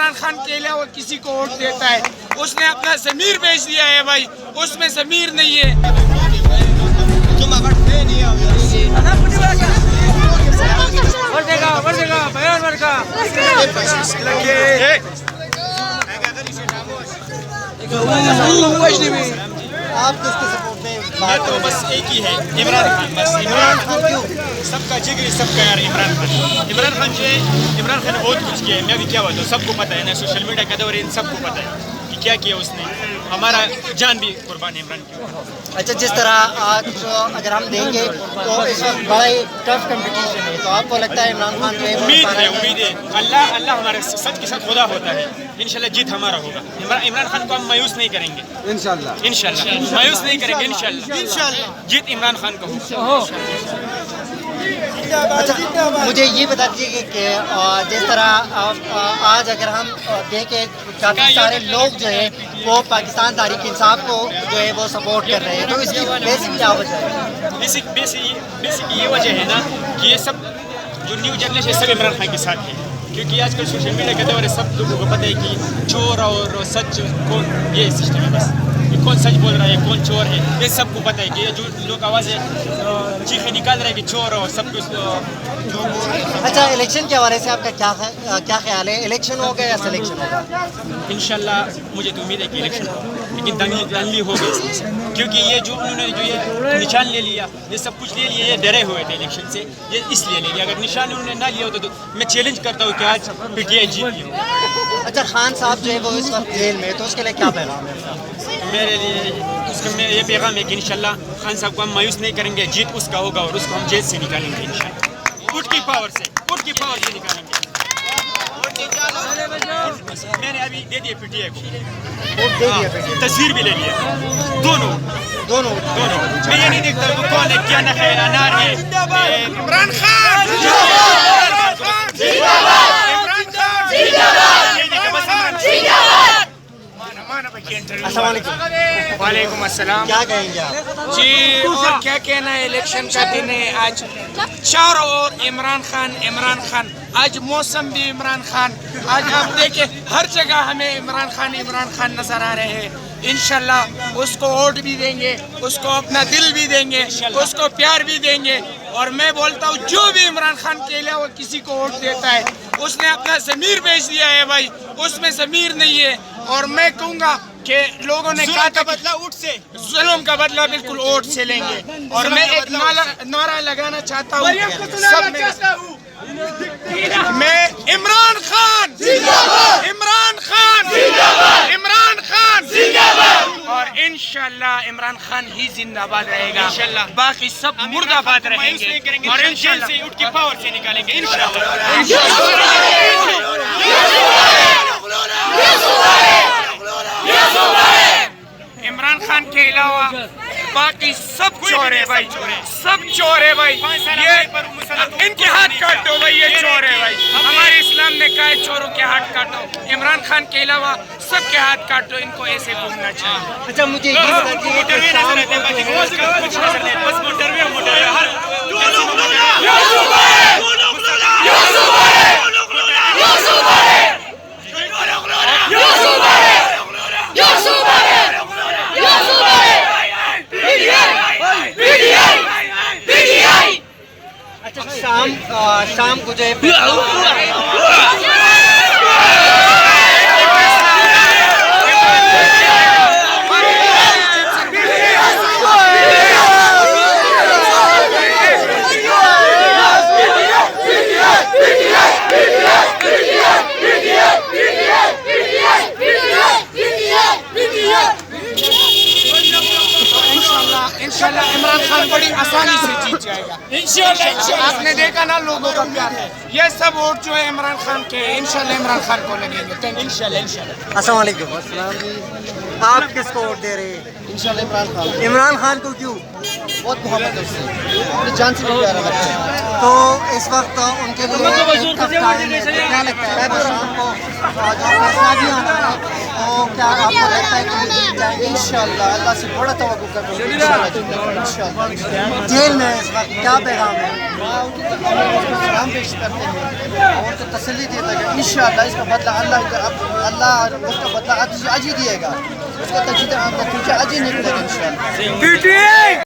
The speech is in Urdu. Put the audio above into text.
عمران خان کے علاوہ کسی کو ووٹ دیتا ہے. اس نے اپنا ضمیر بیچ دیا ہے بھائی, اس میں ضمیر نہیں ہے. آپ کس کے سپورٹ میں؟ میں تو بس ایک ہی ہے, عمران خان. بس عمران خان سب کا جگری, سب کا یار عمران خان. عمران خان جو ہے, عمران خان نے بہت کچھ کیا ہے. میں بھی کیا بتاؤں, سب کو پتہ ہے نا, سوشل میڈیا کا دور ہے, ان سب کو پتہ ہے کہ کیا کیا اس نے. ہمارا جان بھی قربان ہے عمران کی. اچھا, جس طرح آج اگر ہم دیں گے تو اس وقت بڑا ہی ٹف کمپٹیشن ہے, تو آپ کو لگتا ہے عمران خان جو ہے امید ہے اللہ ہمارے سچ کے ساتھ خدا ہوتا ہے. انشاءاللہ جیت ہمارا ہوگا. عمران خان کو ہم مایوس نہیں کریں گے انشاءاللہ مایوس نہیں کریں گے انشاءاللہ. جیت عمران خان کو ہوگا. اچھا, مجھے یہ بتا دیجیے کہ جس طرح آج اگر ہم دیکھیں کافی سارے لوگ جو ہے وہ پاکستان تحریک انصاف کو جو ہے وہ سپورٹ کر رہے ہیں, تو اس کی بیسک کیا وجہ ہے؟ بیسک یہ وجہ ہے نا کہ یہ سب جو نیو جنریشن سب عمران خان کے ساتھ ہے. کیونکہ آج کل سوشل میڈیا کا دور ہے, سب لوگوں کو پتہ ہے کہ چور اور سچ کون, یہ سسٹم ہے. بس کہ کون سچ بول رہا ہے, کون چور ہے, یہ سب کو پتہ ہے. کہ جو لوگ آوازیں چیخیں نکال رہے ہیں کہ چور ہو, سب کچھ. اچھا, الیکشن کے حوالے سے آپ کا کیا خیال ہے؟ الیکشن ہوگا یا سلیکشن ہوگا؟ انشاءاللہ مجھے تو امید ہے کہ الیکشن ہوگا, لیکن دھاندلی ہو گئی اس میں سے. کیونکہ یہ جو انہوں نے جو یہ نشان لے لیا, یہ سب کچھ لے لیا, یہ ڈرے ہوئے تھے الیکشن سے, یہ اس لیے لے لیا. اگر نشان انہوں نے نہ لیا ہوتا تو میں چیلنج کرتا ہوں کہ آج پی ٹی آئی جیت لیا. اچھا, خان صاحب جو ہے وہ اس وقت جیل میں, تو اس کے لیے کیا پیغام ہے؟ میرے لیے اس کا یہ پیغام ہے کہ انشاءاللہ خان صاحب کو ہم مایوس نہیں کریں گے. جیت اس کا ہوگا اور اس کو ہم جیل سے نکالیں گے انشاءاللہ. ووٹ کی پاور سے نکالیں گے. میں نے ابھی دے دیا پی ٹی آئی کو, تصویر بھی لے لیا, دونوں. میں یہ نہیں دیکھتا وہ کون ہے, کیا نہ ہے, انار ہے. عمران خان السلام علیکم. وعلیکم السلام. کیا کہیں گے آپ؟ جی, اور کیا کہنا ہے, الیکشن کا دن ہے آج. چاروں اور عمران خان. آج موسم بھی عمران خان. آج آپ دیکھیں ہر جگہ ہمیں عمران خان نظر آ رہے ہیں. انشاءاللہ اس کو ووٹ بھی دیں گے, اس کو اپنا دل بھی دیں گے, اس کو پیار بھی دیں گے. اور میں بولتا ہوں جو بھی عمران خان کے علاوہ کسی کو ووٹ دیتا ہے اس نے اپنا ضمیر بیچ دیا ہے بھائی, اس میں ضمیر نہیں ہے. اور میں کہوں گا کہ لوگوں نے کہا تھا بدلہ ووٹ سے, ظلم کا بدلہ بالکل ووٹ سے لیں گے. اور میں ایک نعرہ لگانا چاہتا ہوں سب میں عمران خان اور انشاءاللہ عمران خان ہی زندہ باد رہے گا. انشاءاللہ باقی سب مردہ آباد رہیں گے اور انشاءاللہ سے ووٹ کی پاور سے نکالیں گے انشاءاللہ. عمران خان کے علاوہ باقی سب چور ہے بھائی, سب چور ہے بھائی. یہ ان کے ہاتھ کاٹو بھائی, یہ چور ہے بھائی. ہمارے اسلام نے کہا ہے چوروں کے ہاتھ کاٹو. عمران خان کے علاوہ سب کے ہاتھ کاٹو, ان کو ایسے گھومنا چاہیے. اچھا, مجھے یہ بتائیے شام کو جو ہے انشاءاللہ عمران خان بڑی آسانی سے جیت جائے گا انشاءاللہ. آپ نے دیکھا نا لوگوں کا پیار ہے. یہ سب ووٹ جو ہے عمران خان کے, انشاءاللہ عمران خان کو لگیں گے. انشاءاللہ. السلام علیکم. آپ کس کو ووٹ دے رہے ہیں؟ انشاءاللہ عمران خان. عمران خان کو کیوں؟ بہت محبت ہے اس سے, جان سے بھی پیارا لگتا ہے. تو اس وقت ان کے لیے ایک ٹف ٹائم ہے. کیا لگتا ہے شام کو جو فیصلہ بھی آنا ہے, تو کیا آپ کو لگتا ہے کہ وہ جیت جائیں گے؟ انشاءاللہ اللہ سے بڑا توقع کرتا ہوں انشاءاللہ جیت جائیں گے انشاءاللہ. جیل میں اس وقت کیا پیغام ہے؟ سلام پیش کرتے ہیں اور تو تسلی دیتا ہے کہ انشاءاللہ اس کا بدلہ اللہ اس کا بدلہ آج ہی دیے گا. اس کا نتیجہ آج ہی نکلے گا انشاءاللہ.